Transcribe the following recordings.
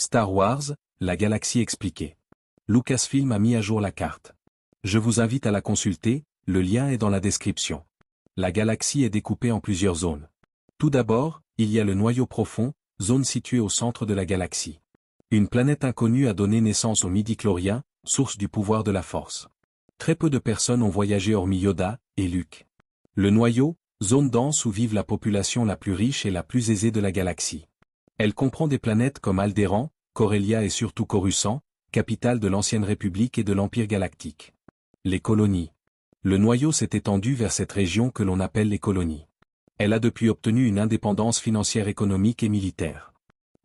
Star Wars, la galaxie expliquée. Lucasfilm a mis à jour la carte. Je vous invite à la consulter, le lien est dans la description. La galaxie est découpée en plusieurs zones. Tout d'abord, il y a le noyau profond, zone située au centre de la galaxie. Une planète inconnue a donné naissance aux midi-chloriens, source du pouvoir de la Force. Très peu de personnes ont voyagé hormis Yoda et Luke. Le noyau, zone dense où vive la population la plus riche et la plus aisée de la galaxie. Elle comprend des planètes comme Alderaan, Corellia et surtout Coruscant, capitale de l'ancienne République et de l'Empire galactique. Les colonies. Le noyau s'est étendu vers cette région que l'on appelle les colonies. Elle a depuis obtenu une indépendance financière, économique et militaire.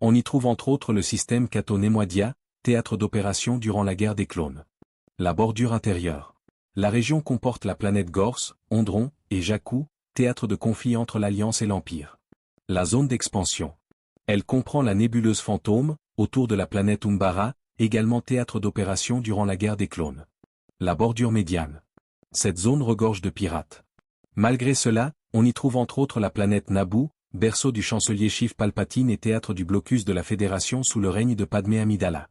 On y trouve entre autres le système Cato-Nemoidia, théâtre d'opération durant la guerre des clones. La bordure intérieure. La région comporte la planète Gorse, Ondron et Jakku, théâtre de conflit entre l'Alliance et l'Empire. La zone d'expansion. Elle comprend la nébuleuse Fantôme, autour de la planète Umbara, également théâtre d'opération durant la guerre des clones. La bordure médiane. Cette zone regorge de pirates. Malgré cela, on y trouve entre autres la planète Naboo, berceau du chancelier Sheev Palpatine et théâtre du blocus de la Fédération sous le règne de Padmé Amidala.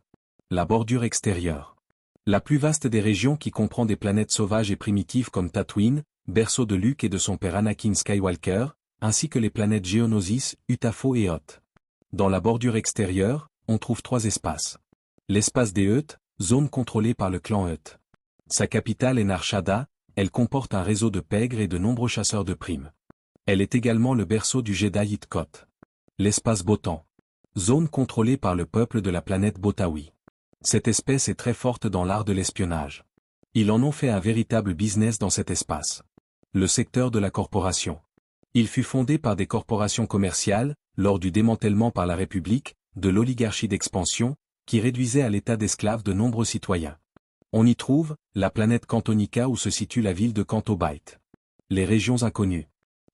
La bordure extérieure. La plus vaste des régions qui comprend des planètes sauvages et primitives comme Tatooine, berceau de Luke et de son père Anakin Skywalker, ainsi que les planètes Geonosis, Utafo et Hoth. Dans la bordure extérieure, on trouve 3 espaces. L'espace des Hutt, zone contrôlée par le clan Hutt. Sa capitale est Nar Shaddaa, elle comporte un réseau de pègres et de nombreux chasseurs de primes. Elle est également le berceau du Jedi Hit-Kot. L'espace Botan. Zone contrôlée par le peuple de la planète Botawi. Cette espèce est très forte dans l'art de l'espionnage. Ils en ont fait un véritable business dans cet espace. Le secteur de la corporation. Il fut fondé par des corporations commerciales, lors du démantèlement par la République, de l'oligarchie d'expansion, qui réduisait à l'état d'esclaves de nombreux citoyens. On y trouve, la planète Cantonica où se situe la ville de Cantobite. Les régions inconnues.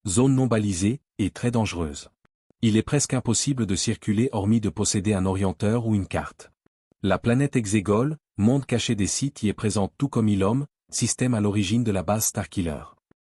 Zone non balisée, et très dangereuse. Il est presque impossible de circuler hormis de posséder un orienteur ou une carte. La planète Exegol, monde caché des Sith y est présente tout comme Ilum, système à l'origine de la base Starkiller.